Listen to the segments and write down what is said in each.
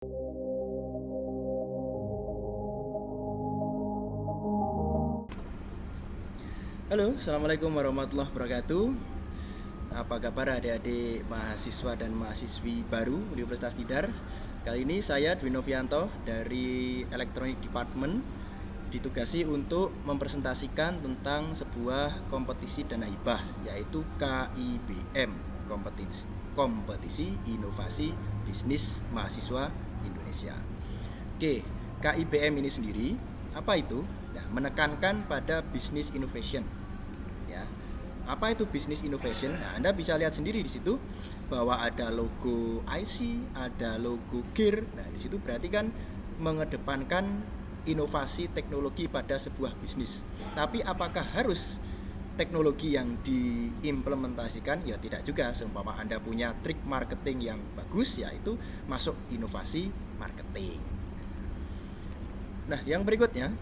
Halo, Assalamualaikum warahmatullahi wabarakatuh. Apa kabar adik-adik mahasiswa dan mahasiswi baru Universitas Tidar? Kali ini saya Dwi Novianto dari Electronic Department ditugasi untuk mempresentasikan tentang sebuah kompetisi dana hibah, yaitu KIBM, Kompetisi Inovasi Bisnis Mahasiswa Indonesia. Oke, KIBM ini sendiri apa itu? Nah, menekankan pada business innovation. Ya, apa itu business innovation? Nah, Anda bisa lihat sendiri di situ bahwa ada logo IC, ada logo gear. Nah, di situ berarti kan mengedepankan inovasi teknologi pada sebuah bisnis. Tapi apakah harus teknologi yang diimplementasikan? Ya tidak juga. Seumpama Anda punya trik marketing yang bagus, yaitu masuk inovasi marketing. Nah, yang berikutnya,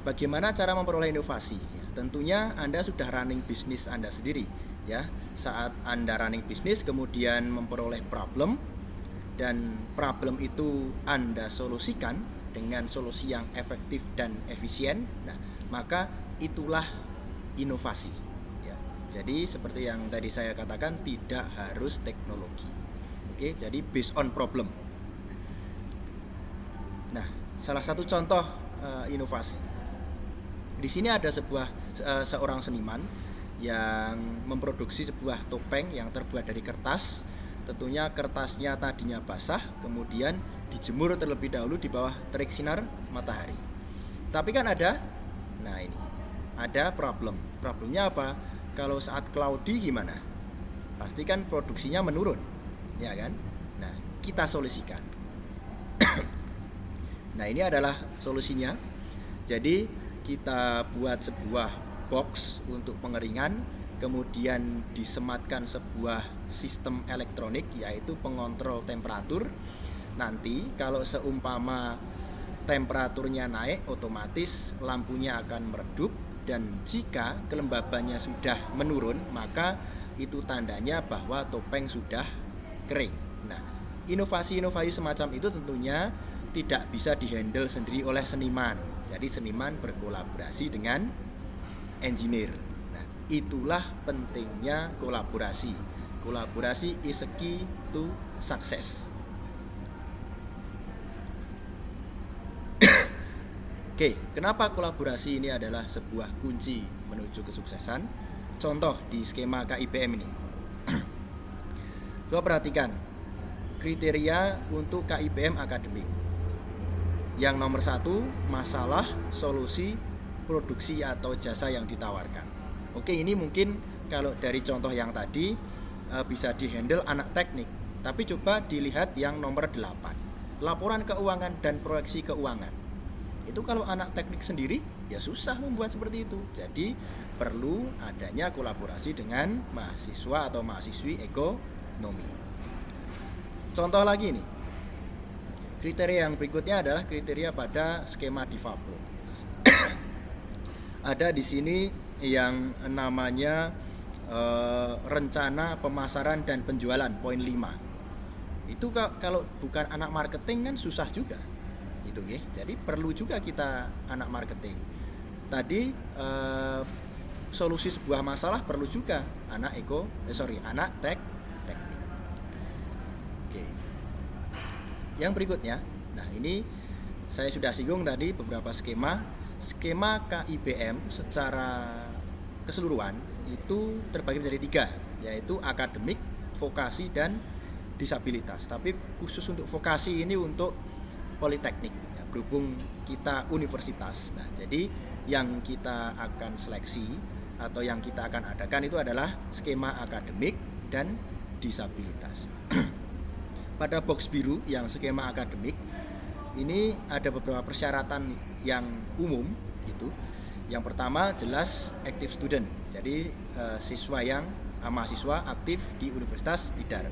bagaimana cara memperoleh inovasi? Ya, tentunya Anda sudah running bisnis Anda sendiri, ya. Saat Anda running bisnis, kemudian memperoleh problem, dan problem itu Anda solusikan dengan solusi yang efektif dan efisien. Nah, maka itulah inovasi. Ya, jadi seperti yang tadi saya katakan, tidak harus teknologi. Oke, jadi based on problem. Nah, salah satu contoh inovasi. Di sini ada seorang seniman yang memproduksi sebuah topeng yang terbuat dari kertas. Tentunya kertasnya tadinya basah, kemudian dijemur terlebih dahulu di bawah terik sinar matahari. Tapi kan ada problem. Problemnya apa? Kalau saat cloudy gimana? Pasti kan produksinya menurun, ya kan? Nah, kita solusikan. Nah, ini adalah solusinya. Jadi kita buat sebuah box untuk pengeringan, kemudian disematkan sebuah sistem elektronik, yaitu pengontrol temperatur. Nanti kalau seumpama temperaturnya naik, otomatis lampunya akan meredup, dan jika kelembabannya sudah menurun, maka itu tandanya bahwa topeng sudah kering. Nah, inovasi-inovasi semacam itu tentunya tidak bisa dihandle sendiri oleh seniman. Jadi seniman berkolaborasi dengan engineer. Nah, itulah pentingnya kolaborasi. Kolaborasi is a key to success. Oke, kenapa kolaborasi ini adalah sebuah kunci menuju kesuksesan? Contoh di skema KIBM ini. Coba perhatikan kriteria untuk KIBM akademik. Yang nomor 1, masalah, solusi, produksi atau jasa yang ditawarkan. Oke, ini mungkin kalau dari contoh yang tadi bisa dihandle anak teknik. Tapi coba dilihat yang nomor 8, laporan keuangan dan proyeksi keuangan. Itu kalau anak teknik sendiri ya susah membuat seperti itu. Jadi perlu adanya kolaborasi dengan mahasiswa atau mahasiswi ekonomi. Contoh lagi nih. Kriteria yang berikutnya adalah kriteria pada skema difabel. Ada di sini yang namanya rencana pemasaran dan penjualan, poin 5. Itu kalau bukan anak marketing kan susah juga. Itu ya. Jadi perlu juga kita anak marketing. Tadi solusi sebuah masalah perlu juga anak teknik. Oke. Yang berikutnya, nah ini saya sudah singgung tadi beberapa skema KIBM secara keseluruhan itu terbagi menjadi 3, yaitu akademik, vokasi, dan disabilitas. Tapi khusus untuk vokasi ini untuk politeknik, ya, berhubung kita universitas. Nah, jadi yang kita akan seleksi atau yang kita akan adakan itu adalah skema akademik dan disabilitas. Pada box biru yang skema akademik ini ada beberapa persyaratan yang umum gitu. Yang pertama jelas active student. Jadi mahasiswa aktif di Universitas Tidar.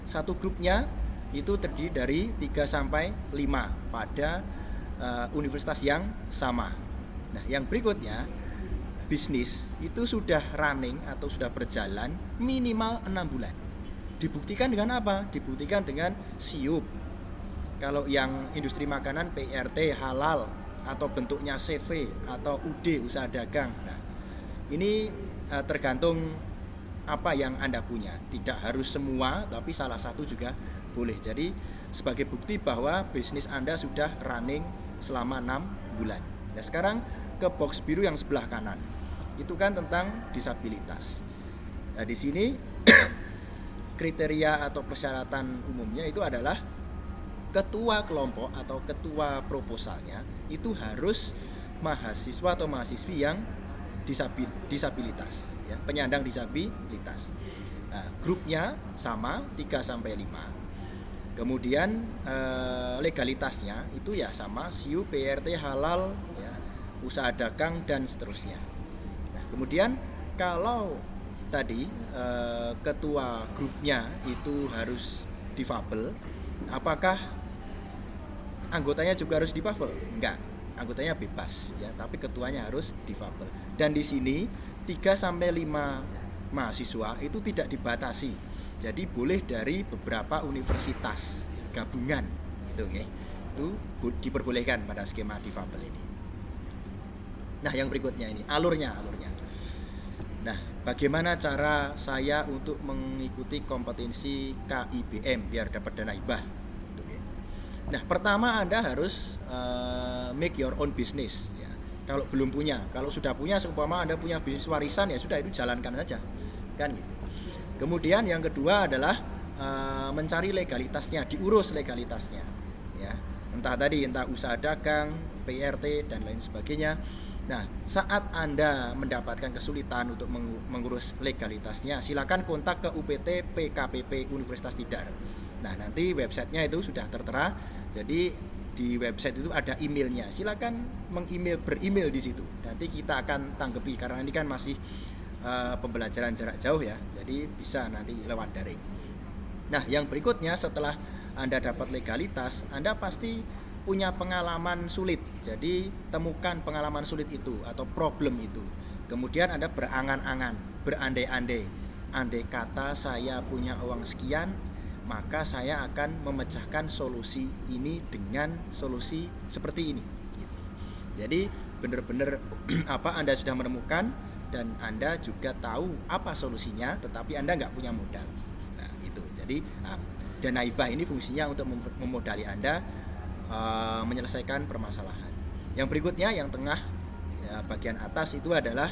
Satu grupnya itu terdiri dari 3 sampai 5 pada universitas yang sama. Nah, yang berikutnya bisnis itu sudah running atau sudah berjalan minimal 6 bulan. Dibuktikan dengan apa? Dibuktikan dengan SIUP. Kalau yang industri makanan PRT halal atau bentuknya CV atau UD usaha dagang. Nah, ini tergantung apa yang Anda punya. Tidak harus semua, tapi salah satu juga boleh. Jadi sebagai bukti bahwa bisnis Anda sudah running selama 6 bulan. Nah, sekarang ke box biru yang sebelah kanan. Itu kan tentang disabilitas. Nah, di sini kriteria atau persyaratan umumnya itu adalah ketua kelompok atau ketua proposalnya itu harus mahasiswa atau mahasiswi yang disabilitas, ya, penyandang disabilitas. Nah, grupnya sama 3 sampai 5. Kemudian legalitasnya itu ya sama SIUP, PRT, halal, ya, usaha dagang dan seterusnya. Nah, kemudian kalau tadi ketua grupnya itu harus difabel, apakah anggotanya juga harus difabel? Enggak, anggotanya bebas, ya, tapi ketuanya harus difabel. Dan di sini 3 sampai 5 mahasiswa itu tidak dibatasi. Jadi boleh dari beberapa universitas gabungan, gitu, okay? Itu diperbolehkan pada skema difabel ini. Nah, yang berikutnya ini alurnya. Nah, bagaimana cara saya untuk mengikuti kompetensi KIBM biar dapat dana hibah? Nah, pertama Anda harus make your own business, ya. Kalau belum punya, kalau sudah punya, seumpama Anda punya bisnis warisan, ya sudah, itu jalankan saja, kan gitu. Kemudian yang kedua adalah mencari legalitasnya, diurus legalitasnya, ya. Entah usaha dagang, PRT dan lain sebagainya. Nah, saat Anda mendapatkan kesulitan untuk mengurus legalitasnya, silakan kontak ke UPT PKPP Universitas Tidar. Nah, nanti websitenya itu sudah tertera. Jadi di website itu ada emailnya. Silakan beremail di situ. Nanti kita akan tanggapi karena ini kan masih pembelajaran jarak jauh, ya. Jadi bisa nanti lewat daring. Nah, yang berikutnya setelah Anda dapat legalitas, Anda pasti punya pengalaman sulit. Jadi temukan pengalaman sulit itu atau problem itu. Kemudian Anda berangan-angan, berandai-andai. Andai kata saya punya uang sekian, maka saya akan memecahkan solusi ini dengan solusi seperti ini. Jadi benar-benar Anda sudah menemukan dan Anda juga tahu apa solusinya, tetapi Anda nggak punya modal. Nah, itu. Jadi dana hibah ini fungsinya untuk memodali Anda menyelesaikan permasalahan. Yang berikutnya, yang tengah, ya, bagian atas itu adalah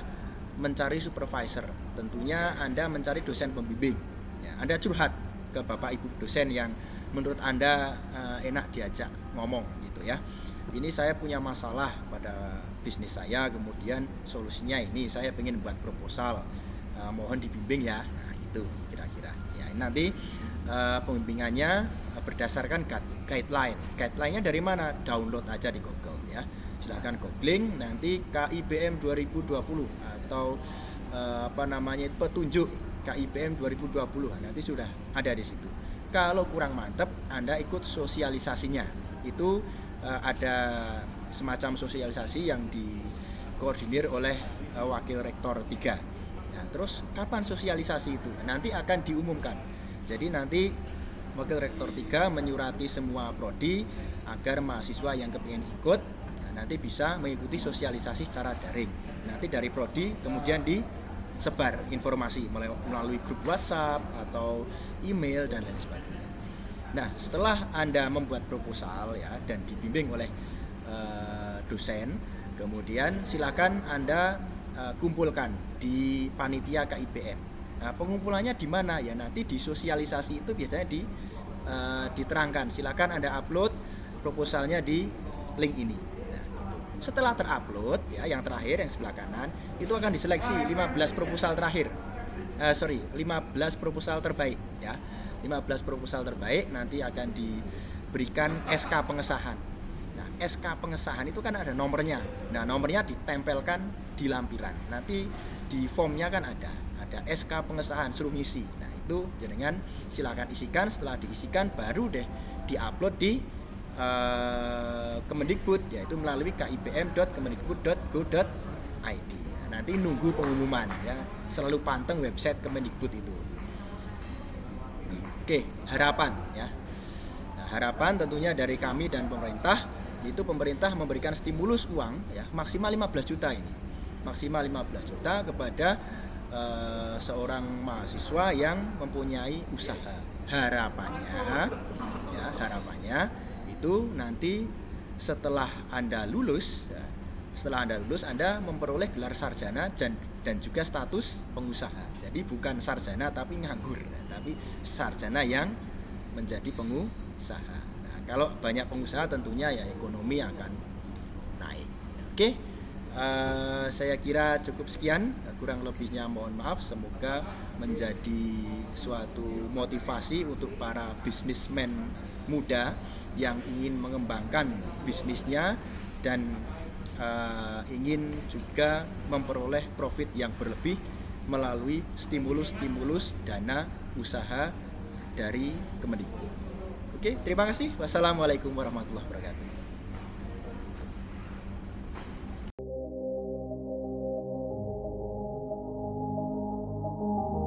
mencari supervisor. Tentunya Anda mencari dosen pembimbing, ya. Anda curhat ke Bapak Ibu dosen yang menurut Anda enak diajak ngomong, gitu, ya. Ini saya punya masalah pada bisnis saya, kemudian solusinya ini, saya pengen buat proposal, mohon dibimbing, ya. Nah, itu kira-kira. Ya, nanti pembimbingannya berdasarkan guideline. Guideline-nya dari mana? Download aja di Google, ya. Silahkan googling nanti KIBM 2020 atau petunjuk KIBM 2020. Nanti sudah ada di situ. Kalau kurang mantep, Anda ikut sosialisasinya. Itu ada semacam sosialisasi yang dikoordinir oleh Wakil Rektor 3. Nah, terus kapan sosialisasi itu? Nanti akan diumumkan. Jadi nanti Wakil Rektor 3 menyurati semua prodi agar mahasiswa yang kepingin ikut, nanti bisa mengikuti sosialisasi secara daring. Nanti dari prodi kemudian disebar informasi melalui grup WhatsApp atau email dan lain sebagainya. Nah, setelah Anda membuat proposal, ya, dan dibimbing oleh dosen, kemudian silakan Anda kumpulkan di panitia KIBM. Nah, pengumpulannya di mana? Ya, nanti di sosialisasi itu biasanya diterangkan. Silakan Anda upload proposalnya di link ini. Nah, gitu. Setelah terupload, ya, yang terakhir yang sebelah kanan itu akan diseleksi 15 proposal terakhir. 15 proposal terbaik, ya. 15 proposal terbaik nanti akan diberikan SK pengesahan. Nah, SK pengesahan itu kan ada nomornya. Nah, nomornya ditempelkan di lampiran. Nanti di formnya kan ada SK pengesahan, suruh ngisi. Nah, itu jenengan silakan isikan. Setelah diisikan baru deh diupload di Kemendikbud, yaitu melalui kibm.kemendikbud.go.id. Nah, nanti nunggu pengumuman, ya. Selalu panteng website Kemendikbud itu. Oke, harapan ya. Nah, harapan tentunya dari kami dan pemerintah, itu pemerintah memberikan stimulus uang ya maksimal 15 juta ini. Maksimal 15 juta kepada seorang mahasiswa yang mempunyai usaha. Harapannya itu nanti setelah Anda lulus ya, Anda memperoleh gelar sarjana dan juga status pengusaha. Jadi bukan sarjana tapi nganggur, tapi sarjana yang menjadi pengusaha. Nah, kalau banyak pengusaha tentunya ya ekonomi akan naik. Oke, saya kira cukup sekian. Kurang lebihnya mohon maaf. Semoga menjadi suatu motivasi untuk para bisnismen muda yang ingin mengembangkan bisnisnya dan ingin juga memperoleh profit yang berlebih melalui stimulus dana usaha dari Kemendikbud. Oke, terima kasih. Wassalamualaikum warahmatullahi wabarakatuh.